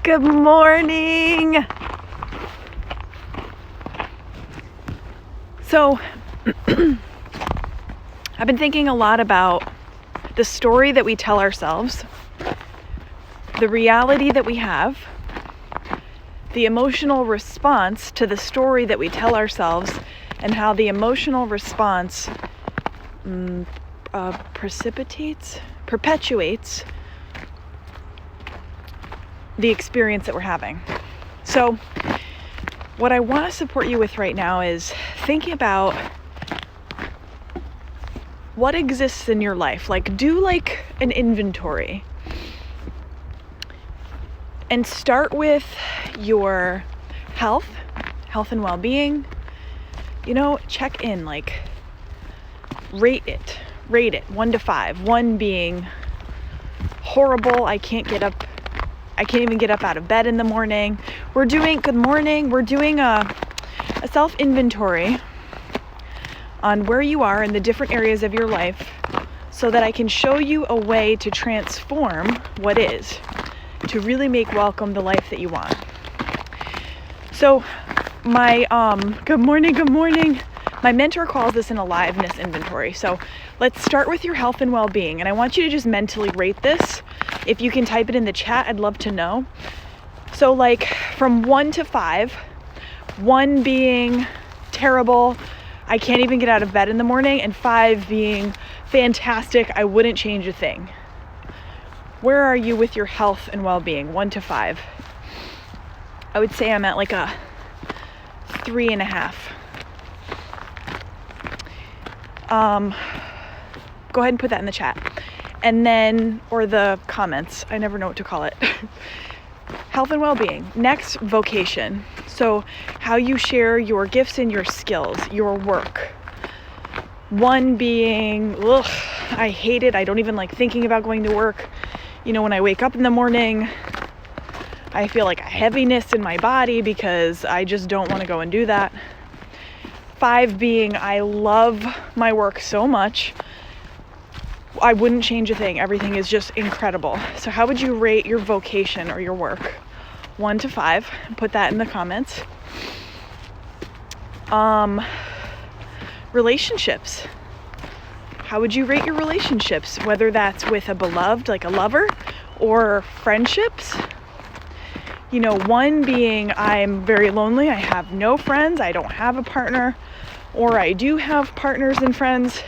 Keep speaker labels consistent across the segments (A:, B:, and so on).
A: Good morning. So, I've been thinking a lot about the story that we tell ourselves, the reality that we have, the emotional response to the story that we tell ourselves, and how the emotional response perpetuates the experience that we're having. So what I want to support you with right now is thinking about what exists in your life. Do an inventory and start with your health and well-being. Check in, rate it 1 to 5. 1 being horrible, I can't even get up out of bed in the morning. We're doing a self-inventory on where you are in the different areas of your life so that I can show you a way to transform what is, to really make welcome the life that you want. So my, good morning. My mentor calls this an aliveness inventory. So let's start with your health and well-being. And I want you to just mentally rate this. If you can type it in the chat, I'd love to know. So from 1 to 5, 1 being terrible, I can't even get out of bed in the morning, and 5 being fantastic, I wouldn't change a thing. Where are you with your health and well-being? 1 to 5. I would say I'm at a 3.5. Go ahead and put that in the chat. And then, or the comments, I never know what to call it. Health and well-being. Next, vocation. So how you share your gifts and your skills, your work. 1 being, I hate it. I don't even like thinking about going to work. When I wake up in the morning, I feel like a heaviness in my body because I just don't want to go and do that. 5 being, I love my work so much, I wouldn't change a thing. Everything is just incredible. So how would you rate your vocation or your work? 1 to 5. Put that in the comments. Relationships. How would you rate your relationships? Whether that's with a beloved, like a lover, or friendships. 1 being, I'm very lonely. I have no friends. I don't have a partner. Or I do have partners and friends,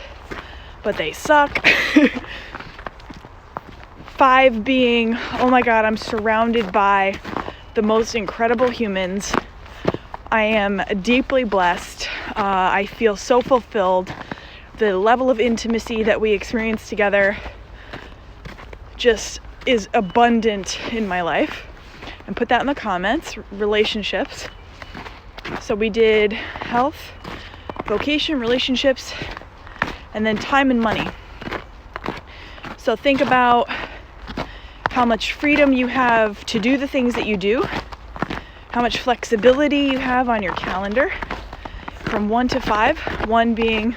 A: but they suck. 5 being, oh my God, I'm surrounded by the most incredible humans. I am deeply blessed. I feel so fulfilled. The level of intimacy that we experience together just is abundant in my life. And put that in the comments. Relationships. So we did health, vocation, relationships, and then time and money. So think about how much freedom you have to do the things that you do, how much flexibility you have on your calendar, from 1 to 5. 1 being,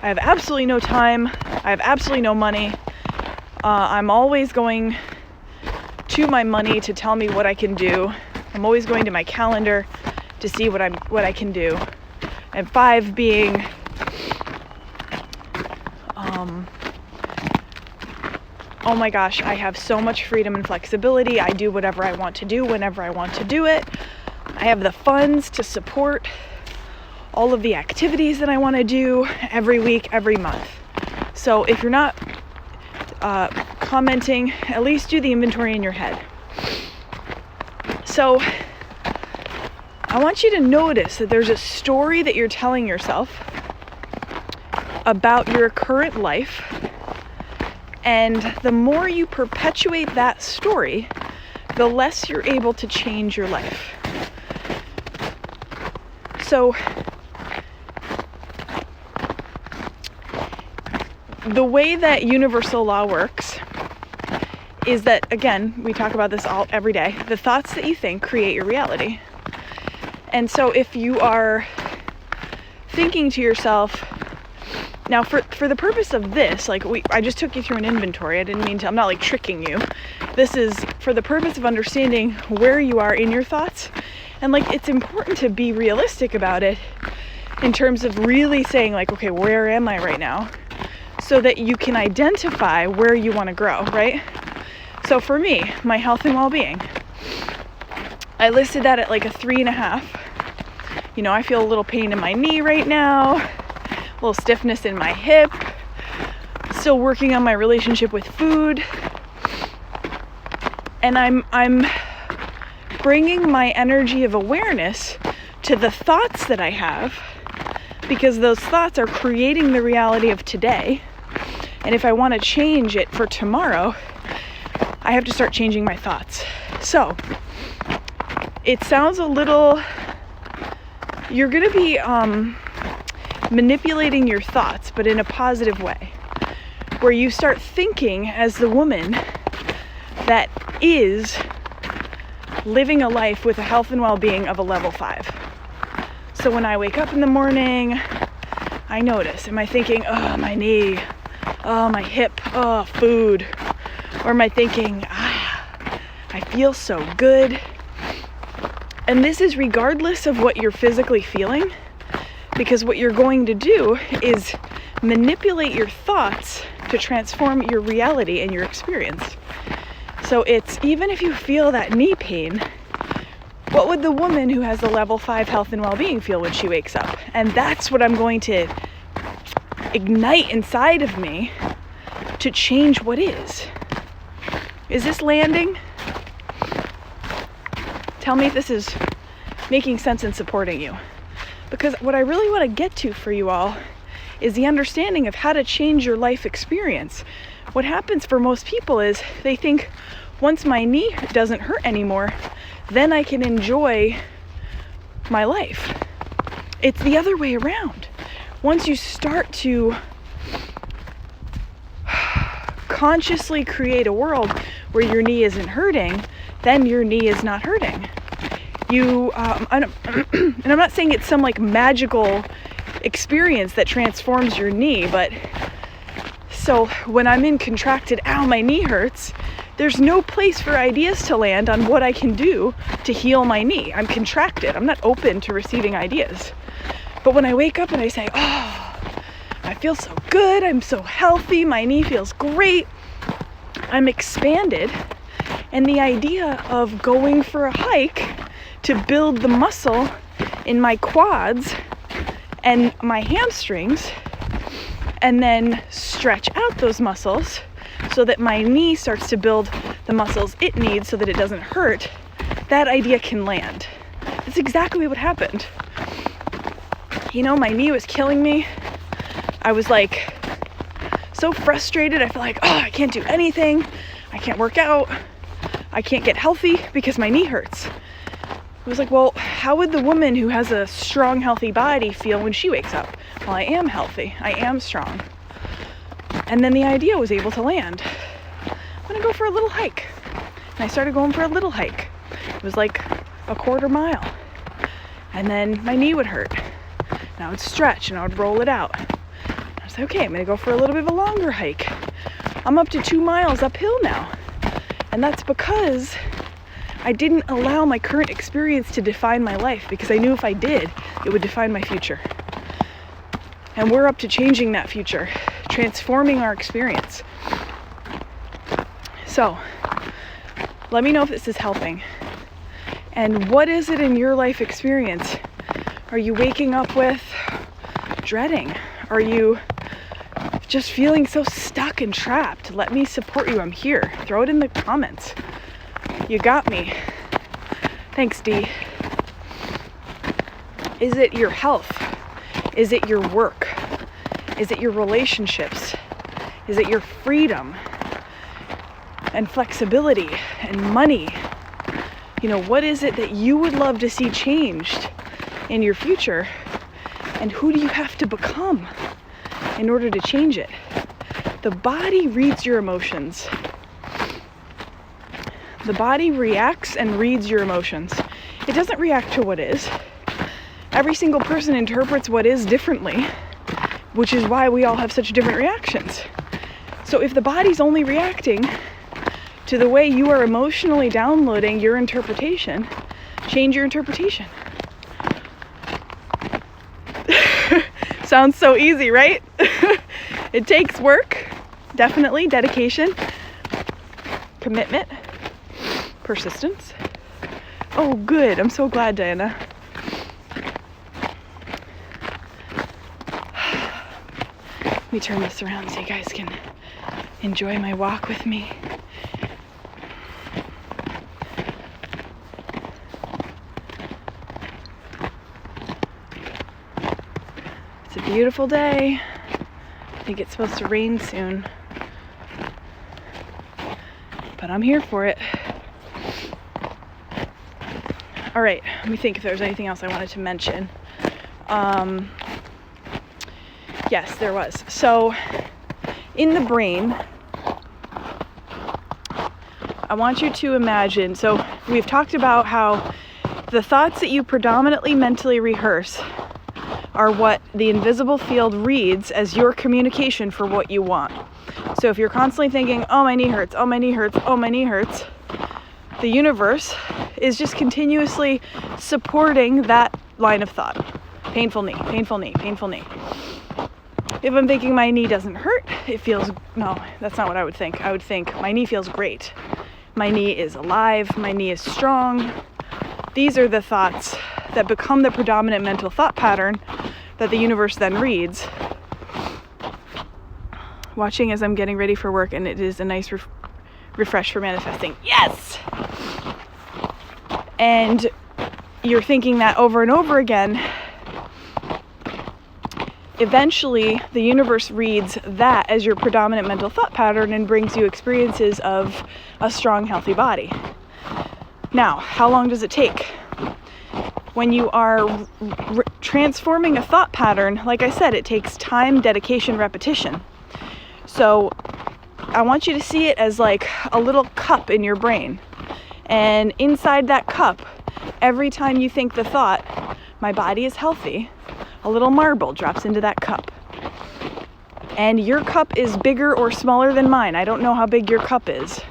A: I have absolutely no time, I have absolutely no money, I'm always going to my money to tell me what I can do, I'm always going to my calendar to see what I can do. And 5 being, oh my gosh, I have so much freedom and flexibility. I do whatever I want to do whenever I want to do it. I have the funds to support all of the activities that I want to do every week, every month. So if you're not commenting, at least do the inventory in your head. So I want you to notice that there's a story that you're telling yourself about your current life. And the more you perpetuate that story, the less you're able to change your life. So the way that universal law works is that, again, we talk about this every day, the thoughts that you think create your reality. And so if you are thinking to yourself, Now, for the purpose of this, like I just took you through an inventory. I didn't mean to, I'm not like tricking you. This is for the purpose of understanding where you are in your thoughts. And like, it's important to be realistic about it in terms of really saying like, okay, where am I right now? So that you can identify where you want to grow, right? So for me, my health and well-being, I listed that at like a 3.5. You know, I feel a little pain in my knee right now, a little stiffness in my hip, still working on my relationship with food. And I'm bringing my energy of awareness to the thoughts that I have, because those thoughts are creating the reality of today. And if I want to change it for tomorrow, I have to start changing my thoughts. So it sounds a little, you're going to be manipulating your thoughts, but in a positive way, where you start thinking as the woman that is living a life with a health and well-being of a level 5. So when I wake up in the morning, I notice, am I thinking, oh, my knee, oh, my hip, oh, food? Or am I thinking, I feel so good? And this is regardless of what you're physically feeling, because what you're going to do is manipulate your thoughts to transform your reality and your experience. So it's, even if you feel that knee pain, what would the woman who has a level 5 health and well-being feel when she wakes up? And that's what I'm going to ignite inside of me to change what is. Is this landing? Tell me if this is making sense and supporting you. Because what I really want to get to for you all is the understanding of how to change your life experience. What happens for most people is they think, once my knee doesn't hurt anymore, then I can enjoy my life. It's the other way around. Once you start to consciously create a world where your knee isn't hurting, then your knee is not hurting. And I'm not saying it's some like magical experience that transforms your knee, but so when I'm in contracted, ow, my knee hurts, there's no place for ideas to land on what I can do to heal my knee. I'm contracted. I'm not open to receiving ideas. But when I wake up and I say, oh, I feel so good, I'm so healthy, my knee feels great, I'm expanded. And the idea of going for a hike to build the muscle in my quads and my hamstrings, and then stretch out those muscles so that my knee starts to build the muscles it needs so that it doesn't hurt, that idea can land. That's exactly what happened. You know, my knee was killing me. I was like so frustrated. I felt like, oh, I can't do anything. I can't work out. I can't get healthy because my knee hurts. It was like, well, how would the woman who has a strong, healthy body feel when she wakes up? Well, I am healthy. I am strong. And then the idea was able to land. I'm gonna go for a little hike. And I started going for a little hike. It was like a 1/4 mile. And then my knee would hurt. And I would stretch and I would roll it out. I was like, okay, I'm gonna go for a little bit of a longer hike. I'm up to 2 miles uphill now. And that's because I didn't allow my current experience to define my life, because I knew if I did, it would define my future. And we're up to changing that future, transforming our experience. So, let me know if this is helping. And what is it in your life experience? Are you waking up with dreading? Are you just feeling so stuck and trapped? Let me support you. I'm here. Throw it in the comments. You got me. Thanks, Dee. Is it your health? Is it your work? Is it your relationships? Is it your freedom and flexibility and money? You know, what is it that you would love to see changed in your future? And who do you have to become in order to change it? The body reads your emotions. The body reacts and reads your emotions. It doesn't react to what is. Every single person interprets what is differently. which is why we all have such different reactions. So if the body's only reacting to the way you are emotionally downloading your interpretation, change your interpretation. Sounds so easy, right? It takes work, definitely, dedication, commitment, persistence. Oh, good. I'm so glad, Diana. Let me turn this around so you guys can enjoy my walk with me. It's a beautiful day. I think it's supposed to rain soon, but I'm here for it. All right, let me think if there's anything else I wanted to mention. Yes, there was. So in the brain, I want you to imagine, so we've talked about how the thoughts that you predominantly mentally rehearse are what the invisible field reads as your communication for what you want. So if you're constantly thinking, oh, my knee hurts, oh, my knee hurts, oh, my knee hurts, the universe is just continuously supporting that line of thought. Painful knee, painful knee, painful knee. If I'm thinking my knee doesn't hurt, it feels, no, that's not what I would think. I would think my knee feels great. My knee is alive, my knee is strong. These are the thoughts that become the predominant mental thought pattern that the universe then reads. Watching as I'm getting ready for work, and it is a nice refresh for manifesting. Yes! And you're thinking that over and over again. Eventually, the universe reads that as your predominant mental thought pattern and brings you experiences of a strong, healthy body. Now, how long does it take? When you are transforming a thought pattern, like I said, it takes time, dedication, repetition. So I want you to see it as like a little cup in your brain. And inside that cup, every time you think the thought, my body is healthy, a little marble drops into that cup. And your cup is bigger or smaller than mine. I don't know how big your cup is.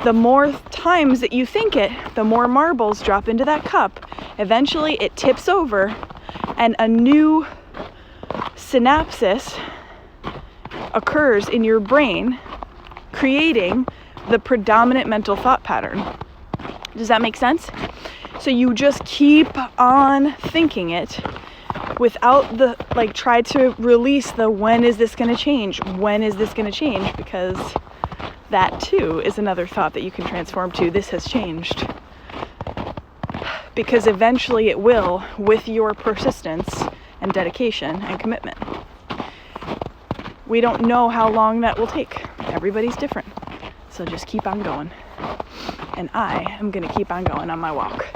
A: The more times that you think it, the more marbles drop into that cup. Eventually it tips over and a new synapsis occurs in your brain, creating the predominant mental thought pattern. Does that make sense? So you just keep on thinking it without the, try to release the when is this going to change? When is this going to change? Because that too is another thought that you can transform to, this has changed. Because eventually it will, with your persistence and dedication and commitment. We don't know how long that will take. Everybody's different. So just keep on going. And I am going to keep on going on my walk.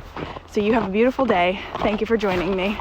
A: So you have a beautiful day. Thank you for joining me.